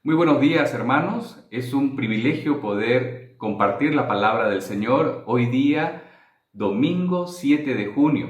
Muy buenos días, hermanos. Es un privilegio poder compartir la palabra del Señor hoy día, domingo 7 de junio.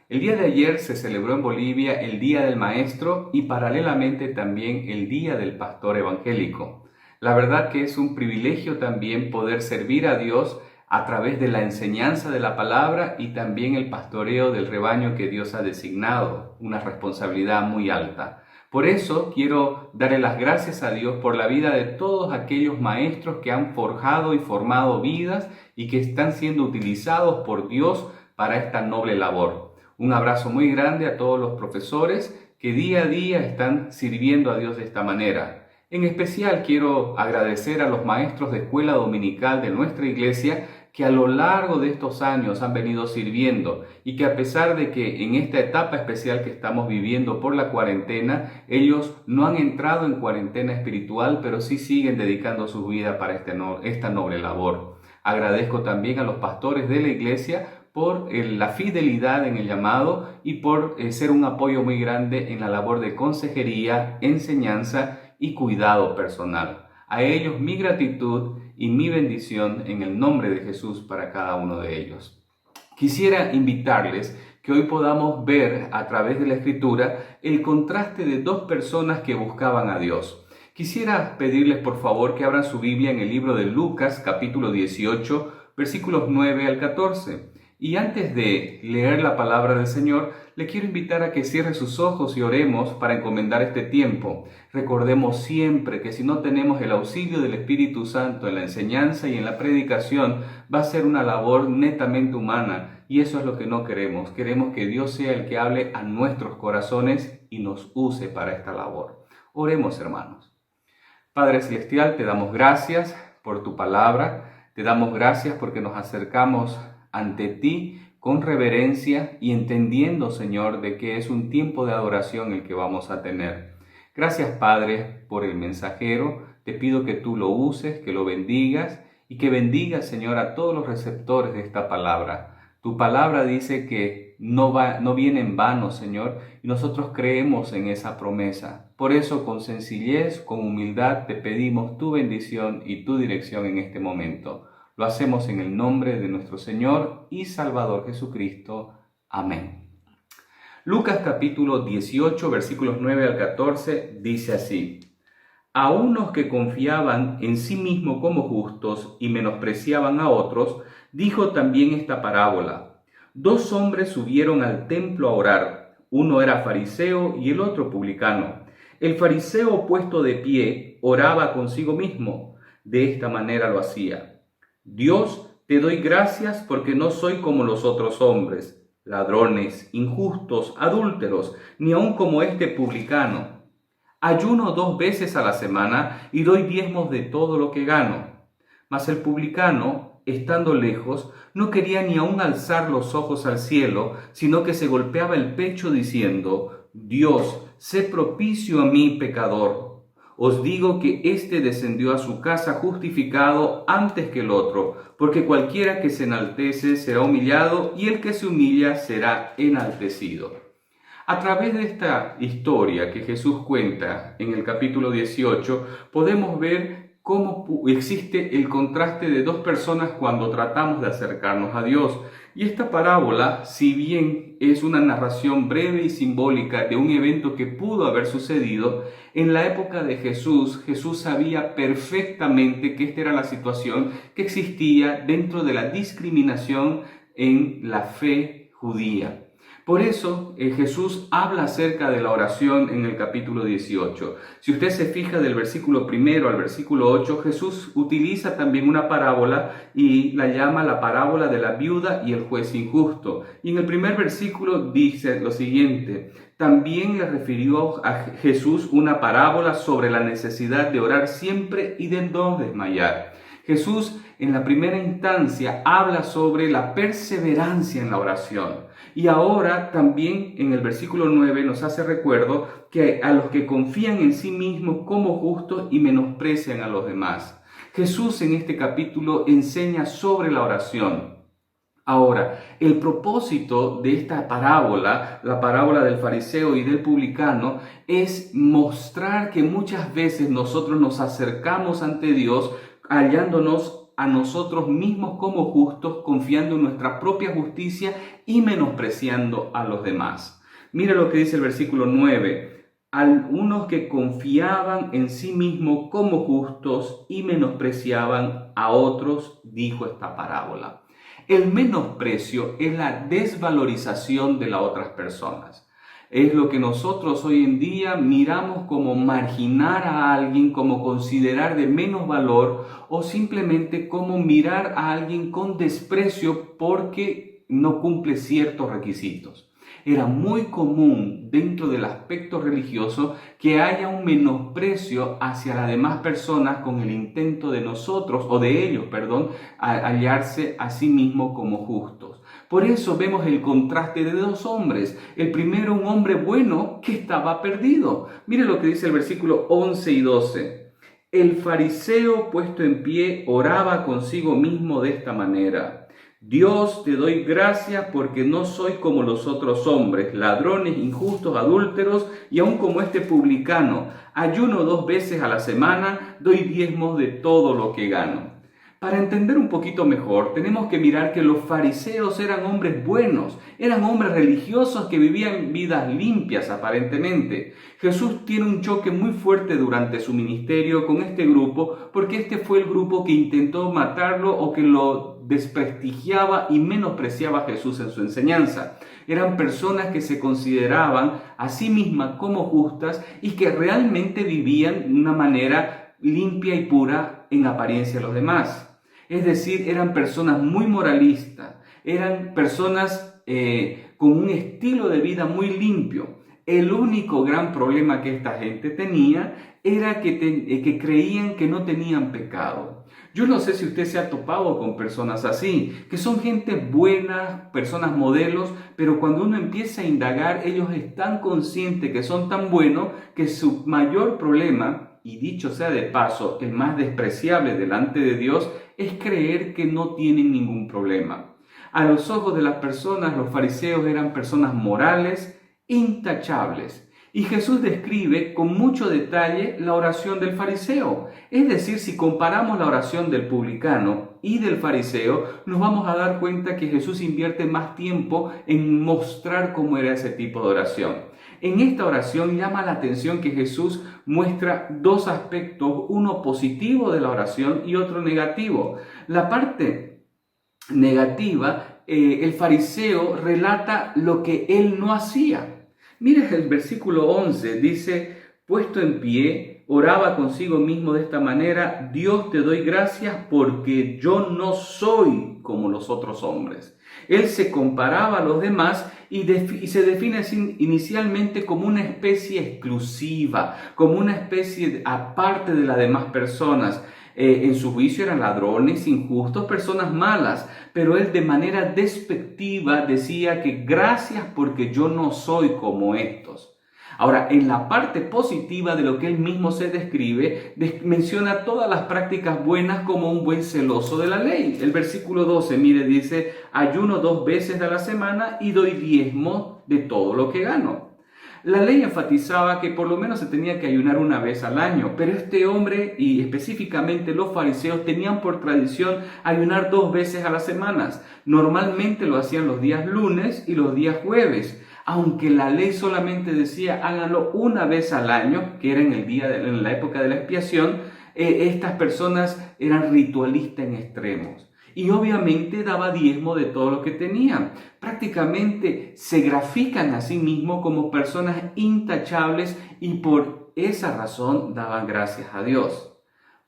El día de ayer se celebró en Bolivia el Día del Maestro y paralelamente también el Día del Pastor Evangélico. La verdad que es un privilegio también poder servir a Dios a través de la enseñanza de la palabra y también el pastoreo del rebaño que Dios ha designado, una responsabilidad muy alta. Por eso quiero darle las gracias a Dios por la vida de todos aquellos maestros que han forjado y formado vidas y que están siendo utilizados por Dios para esta noble labor. Un abrazo muy grande a todos los profesores que día a día están sirviendo a Dios de esta manera. En especial quiero agradecer a los maestros de escuela dominical de nuestra iglesia que a lo largo de estos años han venido sirviendo y que a pesar de que en esta etapa especial que estamos viviendo por la cuarentena, ellos no han entrado en cuarentena espiritual, pero sí siguen dedicando su vida para esta noble labor. Agradezco también a los pastores de la iglesia por la fidelidad en el llamado y por ser un apoyo muy grande en la labor de consejería, enseñanza y cuidado personal. A ellos mi gratitud y mi bendición en el nombre de Jesús para cada uno de ellos. Quisiera invitarles que hoy podamos ver a través de la Escritura el contraste de dos personas que buscaban a Dios. Quisiera pedirles por favor que abran su Biblia en el libro de Lucas, capítulo 18, versículos 9 al 14. Y antes de leer la palabra del Señor, le quiero invitar a que cierre sus ojos y oremos para encomendar este tiempo. Recordemos siempre que si no tenemos el auxilio del Espíritu Santo en la enseñanza y en la predicación, va a ser una labor netamente humana y eso es lo que no queremos. Queremos que Dios sea el que hable a nuestros corazones y nos use para esta labor. Oremos, hermanos. Padre Celestial, te damos gracias por tu palabra, te damos gracias porque nos acercamos ante ti con reverencia y entendiendo, Señor, de que es un tiempo de adoración el que vamos a tener. Gracias, Padre, por el mensajero. Te pido que tú lo uses, que lo bendigas y que bendigas, Señor, a todos los receptores de esta palabra. Tu palabra dice que no viene en vano, Señor, y nosotros creemos en esa promesa. Por eso, con sencillez, con humildad, te pedimos tu bendición y tu dirección en este momento. Lo hacemos en el nombre de nuestro Señor y Salvador Jesucristo. Amén. Lucas capítulo 18, versículos 9 al 14, dice así: A unos que confiaban en sí mismos como justos y menospreciaban a otros, dijo también esta parábola. Dos hombres subieron al templo a orar. Uno era fariseo y el otro publicano. El fariseo, puesto de pie, oraba consigo mismo. De esta manera lo hacía: Dios, te doy gracias porque no soy como los otros hombres, ladrones, injustos, adúlteros, ni aun como este publicano. Ayuno 2 veces a la semana y doy diezmos de todo lo que gano. Mas el publicano, estando lejos, no quería ni aun alzar los ojos al cielo, sino que se golpeaba el pecho diciendo: Dios, sé propicio a mí, pecador. Os digo que éste descendió a su casa justificado antes que el otro, porque cualquiera que se enaltece será humillado, y el que se humilla será enaltecido. A través de esta historia que Jesús cuenta en el capítulo 18, podemos ver cómo existe el contraste de dos personas cuando tratamos de acercarnos a Dios. Y esta parábola, si bien es una narración breve y simbólica de un evento que pudo haber sucedido, en la época de Jesús, Jesús sabía perfectamente que esta era la situación que existía dentro de la discriminación en la fe judía. Por eso Jesús habla acerca de la oración en el capítulo 18. Si usted se fija del versículo 1 al versículo 8, Jesús utiliza también una parábola y la llama la parábola de la viuda y el juez injusto. Y en el primer versículo dice lo siguiente: también le refirió a Jesús una parábola sobre la necesidad de orar siempre y de no desmayar. Jesús en la primera instancia habla sobre la perseverancia en la oración. Y ahora también en el versículo 9 nos hace recuerdo que a los que confían en sí mismos como justos y menosprecian a los demás. Jesús en este capítulo enseña sobre la oración. Ahora, el propósito de esta parábola, la parábola del fariseo y del publicano, es mostrar que muchas veces nosotros nos acercamos ante Dios hallándonos a nosotros mismos como justos, confiando en nuestra propia justicia y menospreciando a los demás. Mira lo que dice el versículo 9. Algunos que confiaban en sí mismos como justos y menospreciaban a otros, dijo esta parábola. El menosprecio es la desvalorización de las otras personas. Es lo que nosotros hoy en día miramos como marginar a alguien, como considerar de menos valor o simplemente como mirar a alguien con desprecio porque no cumple ciertos requisitos. Era muy común dentro del aspecto religioso que haya un menosprecio hacia las demás personas con el intento de nosotros, o de ellos, hallarse a sí mismos como justos. Por eso vemos el contraste de dos hombres. El primero, un hombre bueno que estaba perdido. Mire lo que dice el versículo 11 y 12. El fariseo puesto en pie oraba consigo mismo de esta manera: Dios, te doy gracias porque no soy como los otros hombres, ladrones, injustos, adúlteros y aun como este publicano. Ayuno 2 veces a la semana, doy diezmos de todo lo que gano. Para entender un poquito mejor, tenemos que mirar que los fariseos eran hombres buenos, eran hombres religiosos que vivían vidas limpias aparentemente. Jesús tiene un choque muy fuerte durante su ministerio con este grupo, porque este fue el grupo que intentó matarlo o que lo desprestigiaba y menospreciaba a Jesús en su enseñanza. Eran personas que se consideraban a sí mismas como justas y que realmente vivían de una manera limpia y pura en apariencia a los demás. Es decir, eran personas muy moralistas, eran personas con un estilo de vida muy limpio. El único gran problema que esta gente tenía era que creían que no tenían pecado. Yo no sé si usted se ha topado con personas así, que son gente buena, personas modelos, pero cuando uno empieza a indagar, ellos están conscientes que son tan buenos que su mayor problema, y dicho sea de paso, el más despreciable delante de Dios, es creer que no tienen ningún problema. A los ojos de las personas, los fariseos eran personas morales, intachables. Y Jesús describe con mucho detalle la oración del fariseo. Es decir, si comparamos la oración del publicano y del fariseo, nos vamos a dar cuenta que Jesús invierte más tiempo en mostrar cómo era ese tipo de oración. En esta oración llama la atención que Jesús muestra dos aspectos, uno positivo de la oración y otro negativo. La parte negativa, el fariseo relata lo que él no hacía. Mira el versículo 11, dice: puesto en pie, oraba consigo mismo de esta manera: Dios, te doy gracias porque yo no soy como los otros hombres. Él se comparaba a los demás y se define inicialmente como una especie exclusiva, como una especie aparte de las demás personas. En su juicio eran ladrones, injustos, personas malas, pero él de manera despectiva decía que gracias porque yo no soy como estos. Ahora, en la parte positiva de lo que él mismo se describe, menciona todas las prácticas buenas como un buen celoso de la ley. El versículo 12, mire, dice: ayuno 2 veces a la semana y doy diezmo de todo lo que gano. La ley enfatizaba que por lo menos se tenía que ayunar una vez al año, pero este hombre y específicamente los fariseos tenían por tradición ayunar 2 veces a las semanas. Normalmente lo hacían los días lunes y los días jueves, aunque la ley solamente decía háganlo una vez al año, que era en la época de la expiación. Estas personas eran ritualistas en extremos. Y obviamente daba diezmo de todo lo que tenían. Prácticamente se grafican a sí mismos como personas intachables y por esa razón daban gracias a Dios.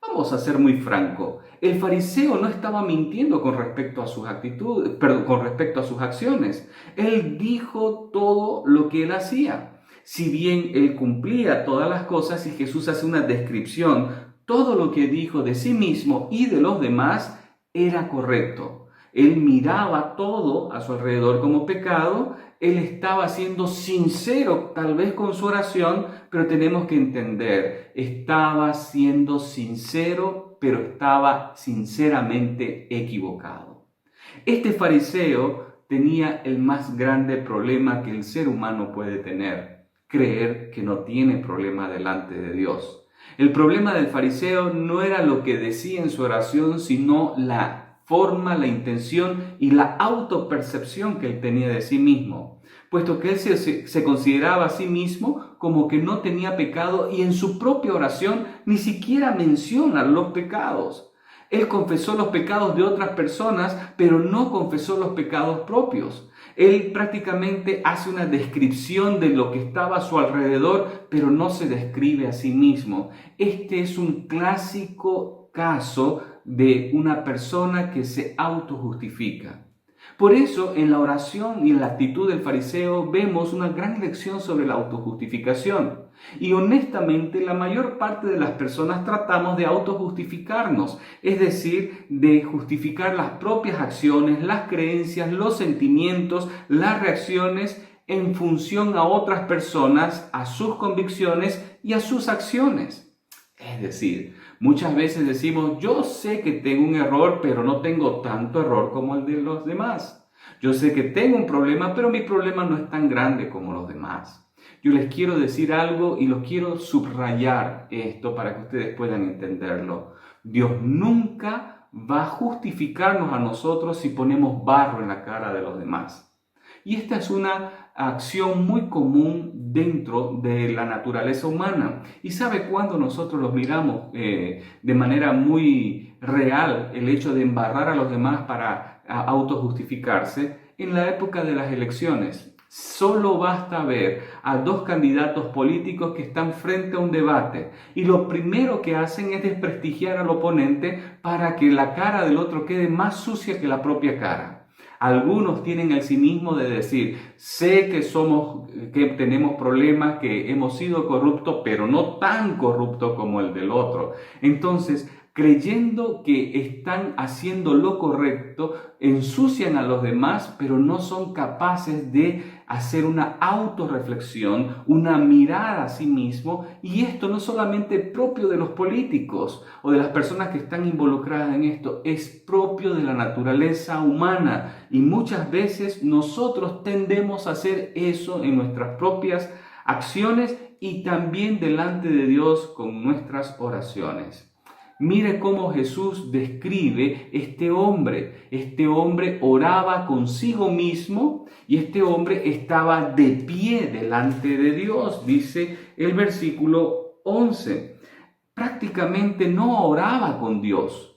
Vamos a ser muy francos. El fariseo no estaba mintiendo con respecto a sus actitudes, con respecto a sus acciones. Él dijo todo lo que él hacía. Si bien él cumplía todas las cosas y Jesús hace una descripción, todo lo que dijo de sí mismo y de los demás era correcto. Él miraba todo a su alrededor como pecado. Él estaba siendo sincero, tal vez con su oración, pero tenemos que entender, estaba siendo sincero, pero estaba sinceramente equivocado. Este fariseo tenía el más grande problema que el ser humano puede tener: creer que no tiene problema delante de Dios. El problema del fariseo no era lo que decía en su oración, sino la forma, la intención y la autopercepción que él tenía de sí mismo, puesto que él se consideraba a sí mismo como que no tenía pecado, y en su propia oración ni siquiera menciona los pecados. Él confesó los pecados de otras personas, pero no confesó los pecados propios. Él prácticamente hace una descripción de lo que estaba a su alrededor, pero no se describe a sí mismo. Este es un clásico caso de una persona que se autojustifica. Por eso, en la oración y en la actitud del fariseo vemos una gran lección sobre la autojustificación. Y honestamente, la mayor parte de las personas tratamos de autojustificarnos, es decir, de justificar las propias acciones, las creencias, los sentimientos, las reacciones en función a otras personas, a sus convicciones y a sus acciones. Es decir, muchas veces decimos: yo sé que tengo un error, pero no tengo tanto error como el de los demás. Yo sé que tengo un problema, pero mi problema no es tan grande como los demás. Yo les quiero decir algo y los quiero subrayar esto para que ustedes puedan entenderlo. Dios nunca va a justificarnos a nosotros si ponemos barro en la cara de los demás. Y esta es una acción muy común dentro de la naturaleza humana. ¿Y sabe cuándo nosotros los miramos de manera muy real el hecho de embarrar a los demás para autojustificarse? En la época de las elecciones. Solo basta ver a dos candidatos políticos que están frente a un debate y lo primero que hacen es desprestigiar al oponente para que la cara del otro quede más sucia que la propia cara. Algunos tienen el cinismo de decir: sé que tenemos problemas, que hemos sido corruptos, pero no tan corruptos como el del otro. Entonces, creyendo que están haciendo lo correcto, ensucian a los demás, pero no son capaces de hacer una autorreflexión, una mirada a sí mismo. Y esto no es solamente propio de los políticos o de las personas que están involucradas en esto, es propio de la naturaleza humana. Y muchas veces nosotros tendemos a hacer eso en nuestras propias acciones y también delante de Dios con nuestras oraciones. Mire cómo Jesús describe este hombre. Este hombre oraba consigo mismo y este hombre estaba de pie delante de Dios, dice el versículo 11. Prácticamente no oraba con Dios.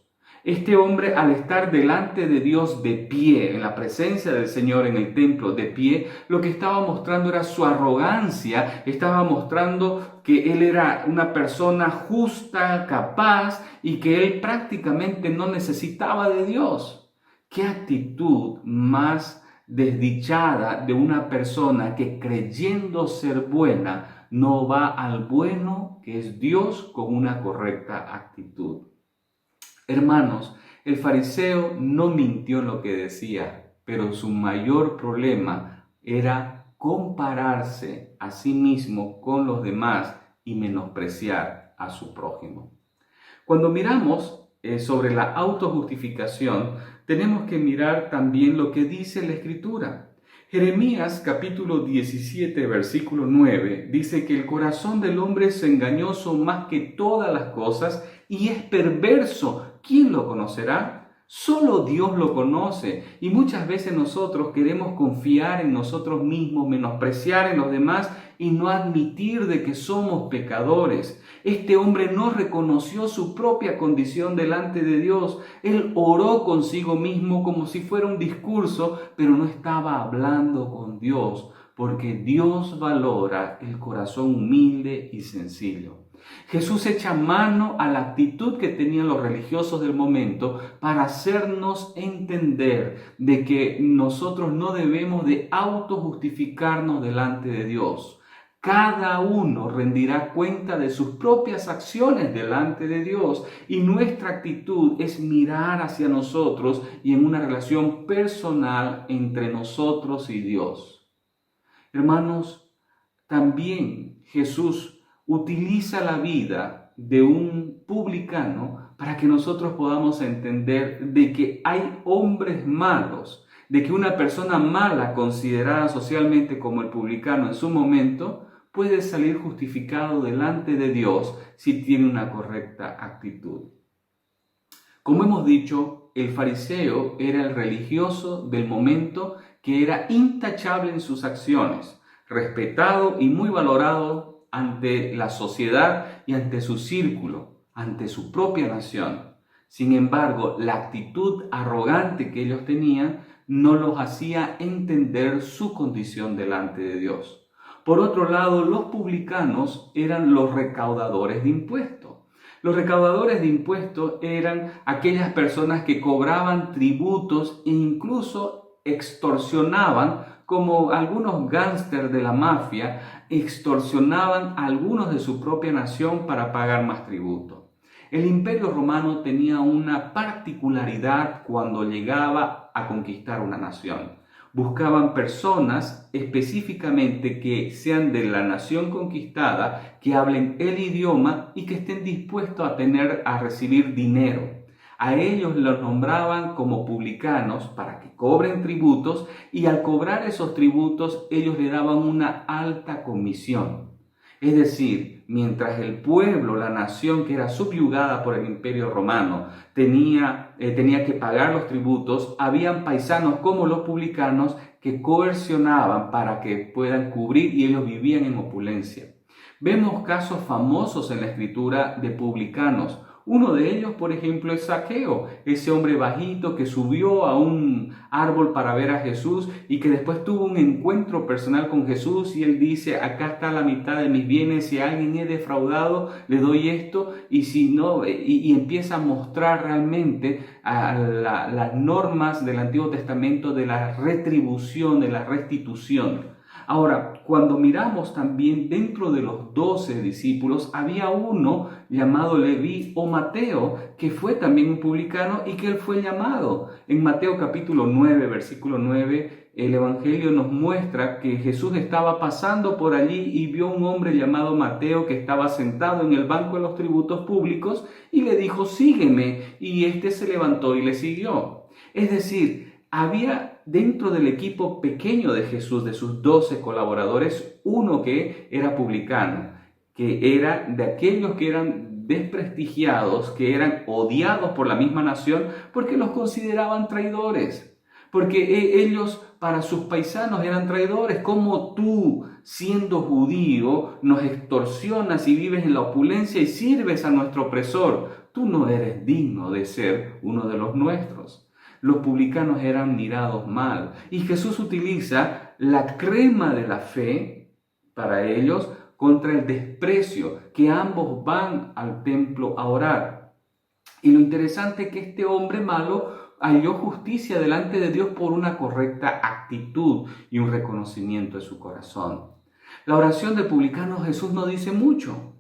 Este hombre, al estar delante de Dios de pie, en la presencia del Señor en el templo de pie, lo que estaba mostrando era su arrogancia, estaba mostrando que él era una persona justa, capaz y que él prácticamente no necesitaba de Dios. ¿Qué actitud más desdichada de una persona que, creyendo ser buena, no va al bueno que es Dios con una correcta actitud? Hermanos, el fariseo no mintió en lo que decía, pero su mayor problema era compararse a sí mismo con los demás y menospreciar a su prójimo. Cuando miramos sobre la autojustificación, tenemos que mirar también lo que dice la Escritura. Jeremías capítulo 17, versículo 9, dice que el corazón del hombre es engañoso más que todas las cosas y es perverso. ¿Quién lo conocerá? Solo Dios lo conoce. Y muchas veces nosotros queremos confiar en nosotros mismos, menospreciar en los demás y no admitir de que somos pecadores. Este hombre no reconoció su propia condición delante de Dios. Él oró consigo mismo como si fuera un discurso, pero no estaba hablando con Dios, porque Dios valora el corazón humilde y sencillo. Jesús echa mano a la actitud que tenían los religiosos del momento para hacernos entender de que nosotros no debemos de autojustificarnos delante de Dios. Cada uno rendirá cuenta de sus propias acciones delante de Dios y nuestra actitud es mirar hacia nosotros y en una relación personal entre nosotros y Dios. Hermanos, también Jesús utiliza la vida de un publicano para que nosotros podamos entender de que hay hombres malos, de que una persona mala considerada socialmente como el publicano en su momento puede salir justificado delante de Dios si tiene una correcta actitud. Como hemos dicho, el fariseo era el religioso del momento que era intachable en sus acciones, respetado y muy valorado ante la sociedad y ante su círculo, ante su propia nación. Sin embargo, la actitud arrogante que ellos tenían no los hacía entender su condición delante de Dios. Por otro lado, los publicanos eran los recaudadores de impuestos. Los recaudadores de impuestos eran aquellas personas que cobraban tributos e incluso extorsionaban, como algunos gángsters de la mafia, extorsionaban a algunos de su propia nación para pagar más tributo. El Imperio Romano tenía una particularidad cuando llegaba a conquistar una nación. Buscaban personas específicamente que sean de la nación conquistada, que hablen el idioma y que estén dispuestos a recibir dinero. A ellos los nombraban como publicanos para que cobren tributos, y al cobrar esos tributos ellos le daban una alta comisión. Es decir, mientras el pueblo, la nación que era subyugada por el Imperio Romano, tenía que pagar los tributos, habían paisanos como los publicanos que coercionaban para que puedan cubrir, y ellos vivían en opulencia. Vemos casos famosos en la Escritura de publicanos. Uno de ellos, por ejemplo, es Zaqueo, ese hombre bajito que subió a un árbol para ver a Jesús y que después tuvo un encuentro personal con Jesús, y él dice: acá está la mitad de mis bienes, si a alguien he defraudado, le doy esto, y si no, y empieza a mostrar realmente las normas del Antiguo Testamento de la retribución, de la restitución. Ahora, cuando miramos también dentro de los 12 discípulos, había uno llamado Leví o Mateo, que fue también un publicano y que él fue llamado. En Mateo capítulo 9, versículo 9, el Evangelio nos muestra que Jesús estaba pasando por allí y vio un hombre llamado Mateo que estaba sentado en el banco de los tributos públicos y le dijo: sígueme, y este se levantó y le siguió. Es decir, había dentro del equipo pequeño de Jesús, de sus 12 colaboradores, uno que era publicano, que era de aquellos que eran desprestigiados, que eran odiados por la misma nación porque los consideraban traidores, porque ellos para sus paisanos eran traidores. Como tú, siendo judío, nos extorsionas y vives en la opulencia y sirves a nuestro opresor? Tú no eres digno de ser uno de los nuestros. Los publicanos eran mirados mal, y Jesús utiliza la crema de la fe para ellos contra el desprecio, que ambos van al templo a orar. Y lo interesante es que este hombre malo halló justicia delante de Dios por una correcta actitud y un reconocimiento de su corazón. La oración del publicano Jesús no dice mucho.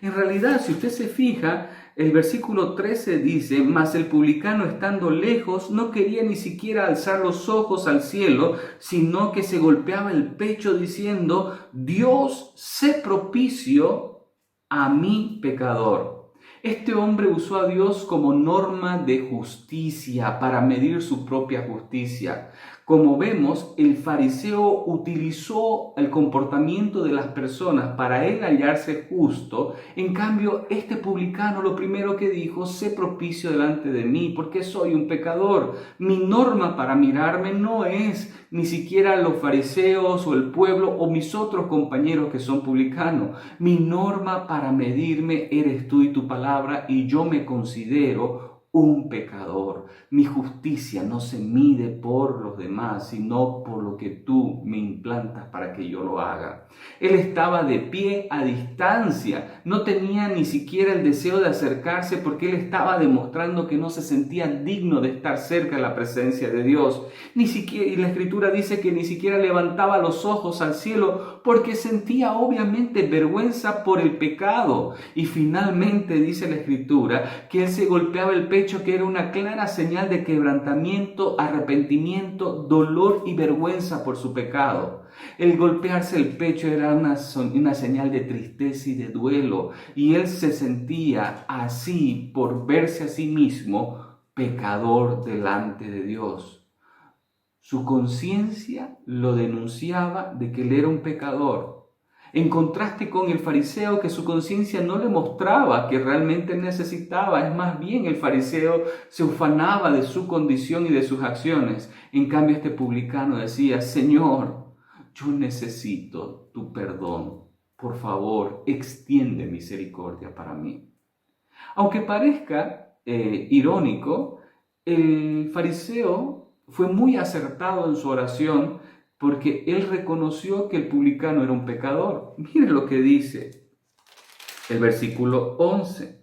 En realidad, si usted se fija, el versículo 13 dice: mas el publicano, estando lejos, no quería ni siquiera alzar los ojos al cielo, sino que se golpeaba el pecho diciendo: Dios, sé propicio a mi pecador. Este hombre usó a Dios como norma de justicia para medir su propia justicia. Como vemos, el fariseo utilizó el comportamiento de las personas para él hallarse justo. En cambio, este publicano lo primero que dijo: sé propicio delante de mí, porque soy un pecador. Mi norma para mirarme no es ni siquiera los fariseos o el pueblo o mis otros compañeros que son publicanos. Mi norma para medirme eres tú y tu palabra, y yo me considero un pecador. Mi justicia no se mide por los demás, sino por lo que tú me implantas para que yo lo haga. Él estaba de pie a distancia, no tenía ni siquiera el deseo de acercarse, porque él estaba demostrando que no se sentía digno de estar cerca de la presencia de Dios. Ni siquiera, y la Escritura dice que ni siquiera levantaba los ojos al cielo, porque sentía obviamente vergüenza por el pecado. Y finalmente dice la Escritura que él se golpeaba el pecho, que era una clara señal de quebrantamiento, arrepentimiento, dolor y vergüenza por su pecado. El golpearse el pecho era una señal de tristeza y de duelo, y él se sentía así por verse a sí mismo pecador delante de Dios. Su conciencia lo denunciaba de que él era un pecador, en contraste con el fariseo, que su conciencia no le mostraba que realmente necesitaba. Es más bien, el fariseo se ufanaba de su condición y de sus acciones. En cambio, este publicano decía: Señor, yo necesito tu perdón. Por favor, extiende misericordia para mí. Aunque parezca irónico, el fariseo fue muy acertado en su oración, porque él reconoció que el publicano era un pecador. Miren lo que dice el versículo 11.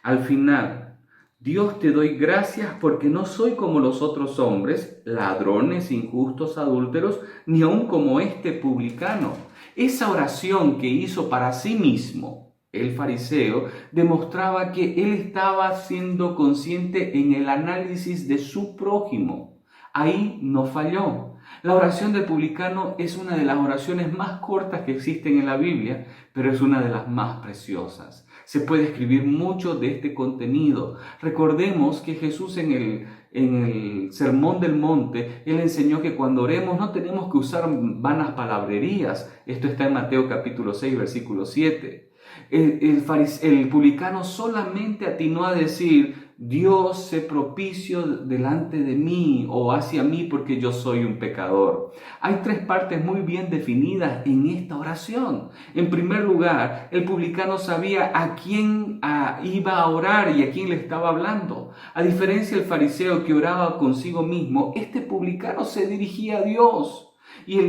Al final: Dios, te doy gracias porque no soy como los otros hombres, ladrones, injustos, adúlteros, ni aun como este publicano. Esa oración que hizo para sí mismo el fariseo demostraba que él estaba siendo consciente en el análisis de su prójimo. Ahí no falló. La oración del publicano es una de las oraciones más cortas que existen en la Biblia, pero es una de las más preciosas. Se puede escribir mucho de este contenido. Recordemos que Jesús en el Sermón del Monte, Él enseñó que cuando oremos no tenemos que usar vanas palabrerías. Esto está en Mateo capítulo 6, versículo 7. El publicano solamente atinó a decir: Dios, sé propicio delante de mí o hacia mí porque yo soy un pecador. Hay tres partes muy bien definidas en esta oración. En primer lugar, el publicano sabía a quién iba a orar y a quién le estaba hablando. A diferencia del fariseo que oraba consigo mismo, este publicano se dirigía a Dios. Y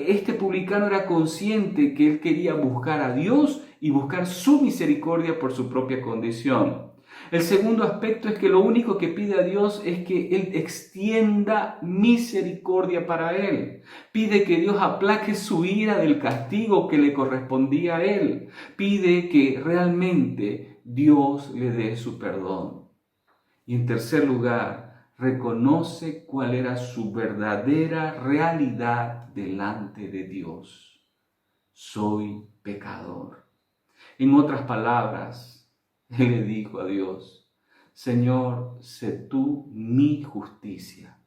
este publicano era consciente que él quería buscar a Dios y buscar su misericordia por su propia condición. El segundo aspecto es que lo único que pide a Dios es que Él extienda misericordia para él. Pide que Dios aplaque su ira del castigo que le correspondía a él. Pide que realmente Dios le dé su perdón. Y en tercer lugar, reconoce cuál era su verdadera realidad delante de Dios. Soy pecador. En otras palabras, él le dijo a Dios: Señor, sé tú mi justicia.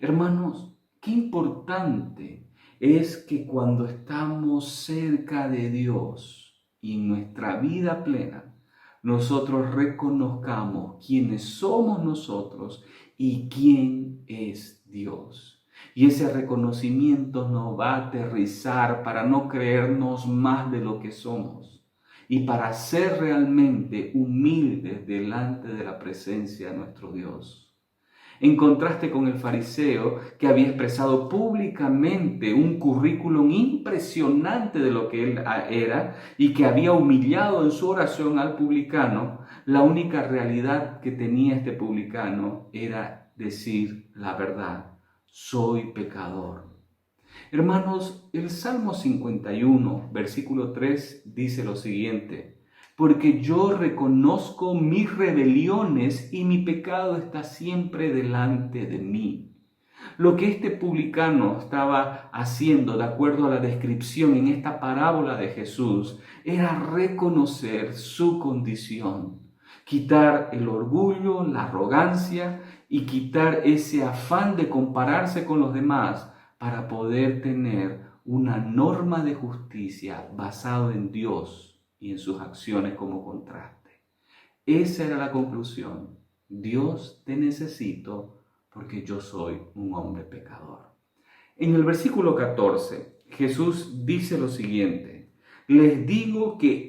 Hermanos, qué importante es que cuando estamos cerca de Dios y en nuestra vida plena, nosotros reconozcamos quiénes somos nosotros y quién es Dios. Y ese reconocimiento nos va a aterrizar para no creernos más de lo que somos y para ser realmente humildes delante de la presencia de nuestro Dios. En contraste con el fariseo, que había expresado públicamente un currículum impresionante de lo que él era y que había humillado en su oración al publicano, la única realidad que tenía este publicano era decir la verdad: soy pecador. Hermanos, el Salmo 51, versículo 3 dice lo siguiente: porque yo reconozco mis rebeliones y mi pecado está siempre delante de mí. Lo que este publicano estaba haciendo, de acuerdo a la descripción en esta parábola de Jesús, era reconocer su condición, quitar el orgullo, la arrogancia y quitar ese afán de compararse con los demás para poder tener una norma de justicia basada en Dios y en sus acciones como contraste. Esa era la conclusión: Dios, te necesito porque yo soy un hombre pecador. En el versículo 14, Jesús dice lo siguiente: les digo que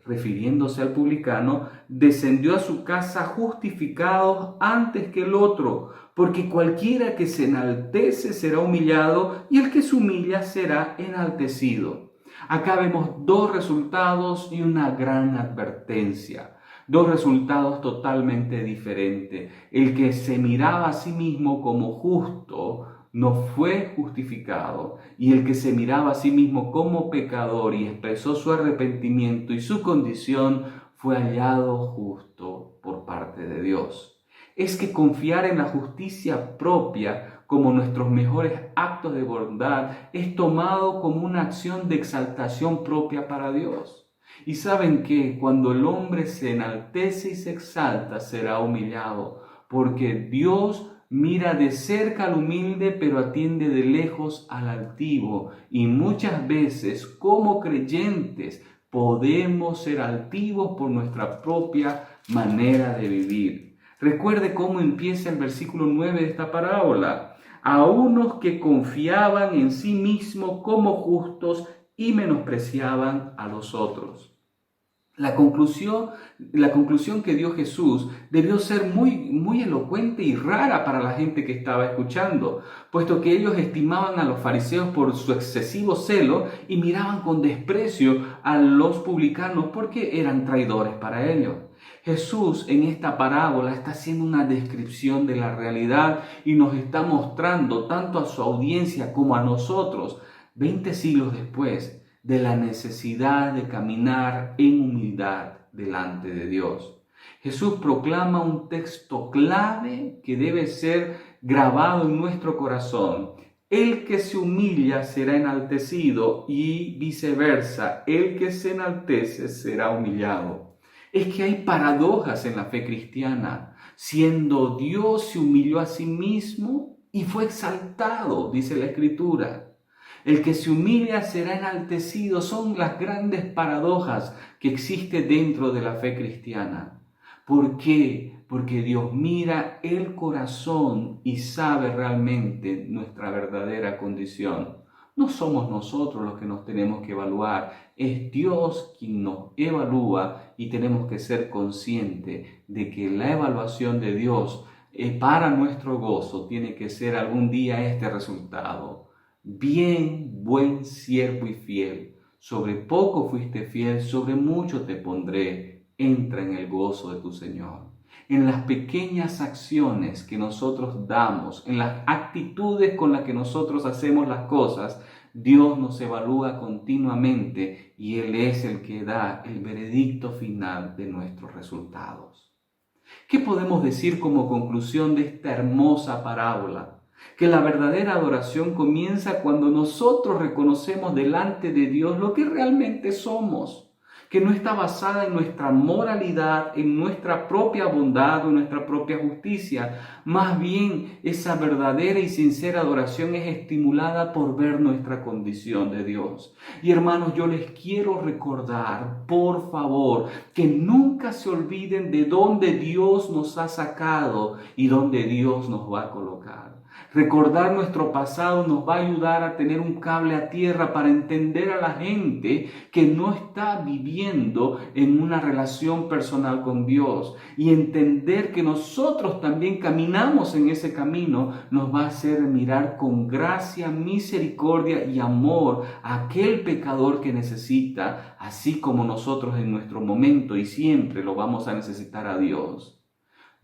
refiriéndose al publicano, descendió a su casa justificado antes que el otro, porque cualquiera que se enaltece será humillado y el que se humilla será enaltecido. Acá vemos dos resultados y una gran advertencia. Dos resultados totalmente diferentes. El que se miraba a sí mismo como justo no fue justificado, y el que se miraba a sí mismo como pecador y expresó su arrepentimiento y su condición fue hallado justo por parte de Dios. Es que confiar en la justicia propia como nuestros mejores actos de bondad, es tomado como una acción de exaltación propia para Dios. Y saben que cuando el hombre se enaltece y se exalta, será humillado, porque Dios mira de cerca al humilde, pero atiende de lejos al altivo. Y muchas veces, como creyentes, podemos ser altivos por nuestra propia manera de vivir. Recuerde cómo empieza el versículo 9 de esta parábola. A unos que confiaban en sí mismos como justos y menospreciaban a los otros. La conclusión que dio Jesús debió ser muy elocuente y rara para la gente que estaba escuchando, puesto que ellos estimaban a los fariseos por su excesivo celo y miraban con desprecio a los publicanos porque eran traidores para ellos. Jesús en esta parábola está haciendo una descripción de la realidad y nos está mostrando tanto a su audiencia como a nosotros, 20 siglos después, de la necesidad de caminar en humildad delante de Dios. Jesús proclama un texto clave que debe ser grabado en nuestro corazón. El que se humilla será enaltecido y viceversa, el que se enaltece será humillado. Es que hay paradojas en la fe cristiana. Siendo Dios, se humilló a sí mismo y fue exaltado, dice la Escritura. El que se humilla será enaltecido. Son las grandes paradojas que existen dentro de la fe cristiana. ¿Por qué? Porque Dios mira el corazón y sabe realmente nuestra verdadera condición. No somos nosotros los que nos tenemos que evaluar, es Dios quien nos evalúa y tenemos que ser conscientes de que la evaluación de Dios para nuestro gozo tiene que ser algún día este resultado. Bien, buen siervo y fiel, sobre poco fuiste fiel, sobre mucho te pondré, entra en el gozo de tu Señor. En las pequeñas acciones que nosotros damos, en las actitudes con las que nosotros hacemos las cosas, Dios nos evalúa continuamente y Él es el que da el veredicto final de nuestros resultados. ¿Qué podemos decir como conclusión de esta hermosa parábola? Que la verdadera adoración comienza cuando nosotros reconocemos delante de Dios lo que realmente somos, que no está basada en nuestra moralidad, en nuestra propia bondad o en nuestra propia justicia. Más bien, esa verdadera y sincera adoración es estimulada por ver nuestra condición de Dios. Y hermanos, yo les quiero recordar, por favor, que nunca se olviden de dónde Dios nos ha sacado y dónde Dios nos va a colocar. Recordar nuestro pasado nos va a ayudar a tener un cable a tierra para entender a la gente que no está viviendo en una relación personal con Dios. Y entender que nosotros también caminamos en ese camino nos va a hacer mirar con gracia, misericordia y amor a aquel pecador que necesita, así como nosotros en nuestro momento y siempre lo vamos a necesitar a Dios.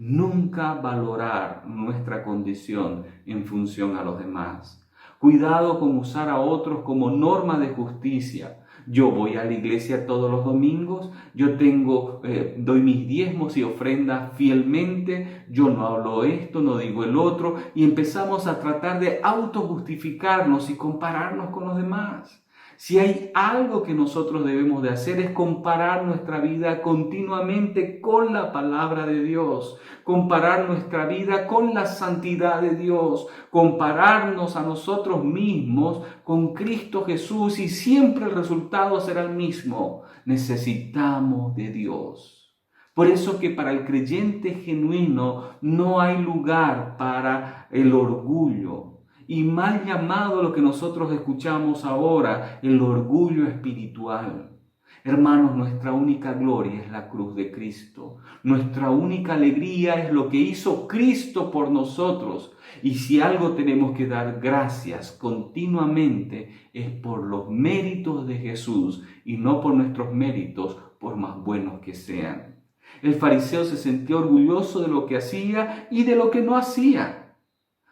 Nunca valorar nuestra condición en función a los demás. Cuidado con usar a otros como norma de justicia. Yo voy a la iglesia todos los domingos, yo doy mis diezmos y ofrendas fielmente, yo no hablo esto, no digo el otro, y empezamos a tratar de autojustificarnos y compararnos con los demás. Si hay algo que nosotros debemos de hacer es comparar nuestra vida continuamente con la palabra de Dios, comparar nuestra vida con la santidad de Dios, compararnos a nosotros mismos con Cristo Jesús y siempre el resultado será el mismo. Necesitamos de Dios. Por eso que para el creyente genuino no hay lugar para el orgullo. Y mal llamado lo que nosotros escuchamos ahora, el orgullo espiritual. Hermanos, nuestra única gloria es la cruz de Cristo. Nuestra única alegría es lo que hizo Cristo por nosotros. Y si algo tenemos que dar gracias continuamente es por los méritos de Jesús y no por nuestros méritos, por más buenos que sean. El fariseo se sentía orgulloso de lo que hacía y de lo que no hacía.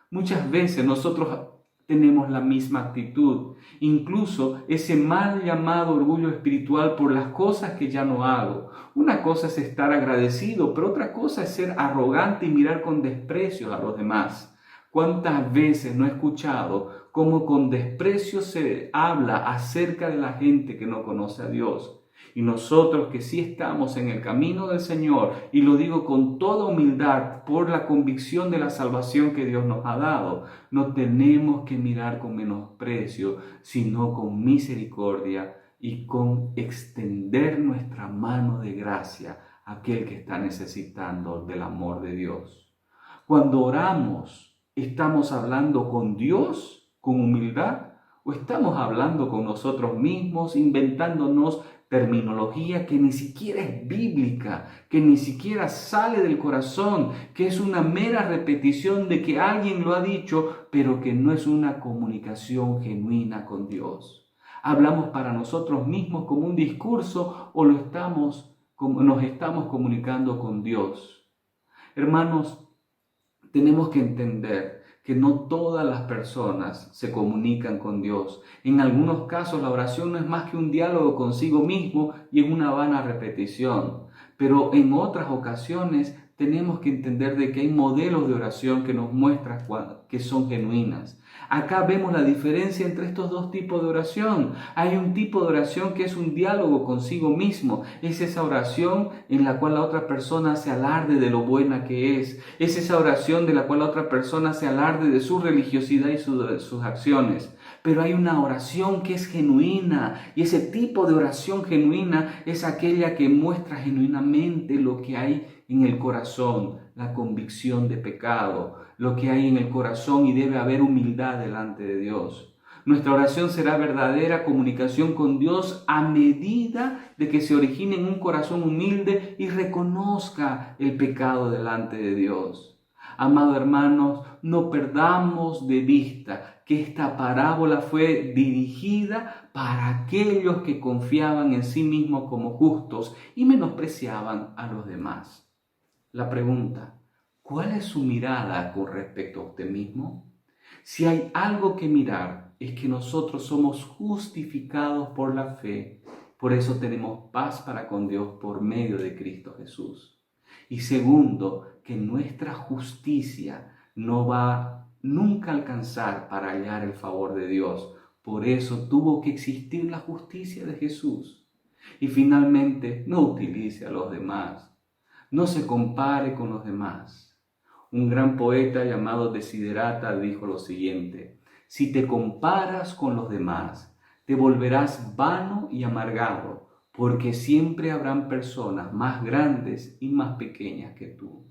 Muchas veces nosotros tenemos la misma actitud, incluso ese mal llamado orgullo espiritual por las cosas que ya no hago. Una cosa es estar agradecido, pero otra cosa es ser arrogante y mirar con desprecio a los demás. ¿Cuántas veces no he escuchado cómo con desprecio se habla acerca de la gente que no conoce a Dios? Y nosotros que sí estamos en el camino del Señor, y lo digo con toda humildad por la convicción de la salvación que Dios nos ha dado, no tenemos que mirar con menosprecio, sino con misericordia y con extender nuestra mano de gracia a aquel que está necesitando del amor de Dios. Cuando oramos, ¿estamos hablando con Dios con humildad o estamos hablando con nosotros mismos, inventándonos terminología que ni siquiera es bíblica, que ni siquiera sale del corazón, que es una mera repetición de que alguien lo ha dicho, pero que no es una comunicación genuina con Dios? ¿Hablamos para nosotros mismos como un discurso o nos estamos comunicando con Dios? Hermanos, tenemos que entender que no todas las personas se comunican con Dios. En algunos casos la oración no es más que un diálogo consigo mismo y es una vana repetición. Pero en otras ocasiones tenemos que entender de que hay modelos de oración que nos muestran que son genuinas. Acá vemos la diferencia entre estos dos tipos de oración. Hay un tipo de oración que es un diálogo consigo mismo. Es esa oración en la cual la otra persona se alarde de lo buena que es. Es esa oración de la cual la otra persona se alarde de su religiosidad y sus acciones. Pero hay una oración que es genuina, y ese tipo de oración genuina es aquella que muestra genuinamente lo que hay en el corazón, la convicción de pecado, lo que hay en el corazón, y debe haber humildad delante de Dios. Nuestra oración será verdadera comunicación con Dios a medida de que se origine en un corazón humilde y reconozca el pecado delante de Dios. Amados hermanos, no perdamos de vista que esta parábola fue dirigida para aquellos que confiaban en sí mismos como justos y menospreciaban a los demás. La pregunta: ¿cuál es su mirada con respecto a usted mismo? Si hay algo que mirar, es que nosotros somos justificados por la fe. Por eso tenemos paz para con Dios por medio de Cristo Jesús. Y segundo, que nuestra justicia no va nunca a alcanzar para hallar el favor de Dios. Por eso tuvo que existir la justicia de Jesús. Y finalmente, no utilice a los demás. No se compare con los demás. Un gran poeta llamado Desiderata dijo lo siguiente: si te comparas con los demás, te volverás vano y amargado, porque siempre habrán personas más grandes y más pequeñas que tú.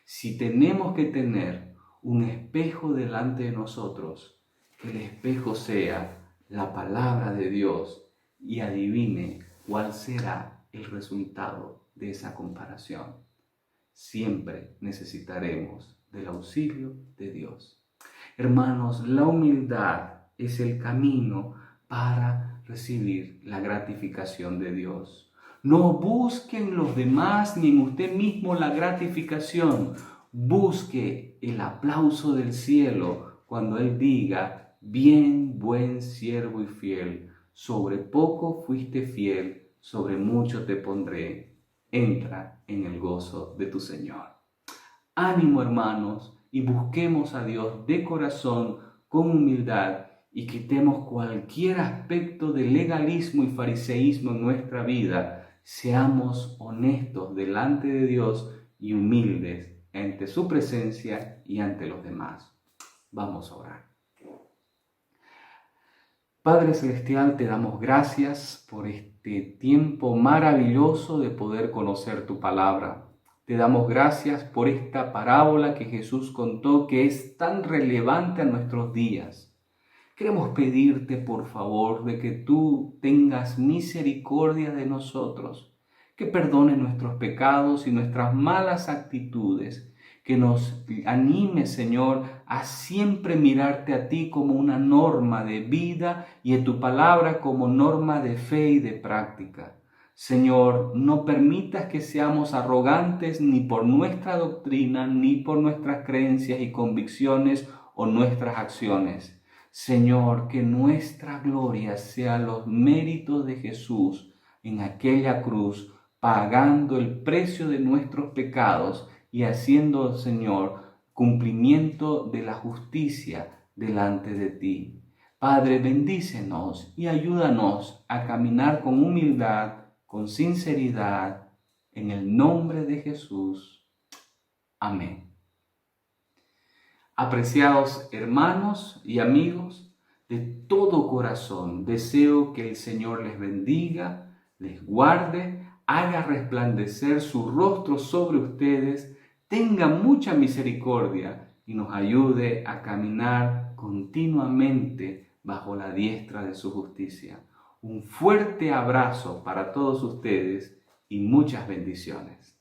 Si tenemos que tener un espejo delante de nosotros, que el espejo sea la palabra de Dios, y adivine cuál será el resultado de esa comparación. Siempre necesitaremos del auxilio de Dios. Hermanos, la humildad es el camino para recibir la gratificación de Dios. No busque en los demás ni en usted mismo la gratificación. Busque el aplauso del cielo cuando Él diga: bien, buen siervo y fiel, sobre poco fuiste fiel, sobre mucho te pondré. Entra en el gozo de tu Señor. Ánimo, hermanos, y busquemos a Dios de corazón, con humildad, y quitemos cualquier aspecto de legalismo y fariseísmo en nuestra vida. Seamos honestos delante de Dios y humildes ante su presencia y ante los demás. Vamos a orar. Padre Celestial, te damos gracias por este tiempo maravilloso de poder conocer tu palabra. Te damos gracias por esta parábola que Jesús contó, que es tan relevante a nuestros días. Queremos pedirte, por favor, de que tú tengas misericordia de nosotros, que perdones nuestros pecados y nuestras malas actitudes, que nos anime, Señor, a siempre mirarte a ti como una norma de vida y a tu palabra como norma de fe y de práctica. Señor, no permitas que seamos arrogantes ni por nuestra doctrina, ni por nuestras creencias y convicciones o nuestras acciones. Señor, que nuestra gloria sea los méritos de Jesús en aquella cruz, pagando el precio de nuestros pecados y haciendo, Señor, cumplimiento de la justicia delante de ti. Padre, bendícenos y ayúdanos a caminar con humildad, con sinceridad, en el nombre de Jesús. Amén. Apreciados hermanos y amigos, de todo corazón deseo que el Señor les bendiga, les guarde, haga resplandecer su rostro sobre ustedes, tenga mucha misericordia y nos ayude a caminar continuamente bajo la diestra de su justicia. Un fuerte abrazo para todos ustedes y muchas bendiciones.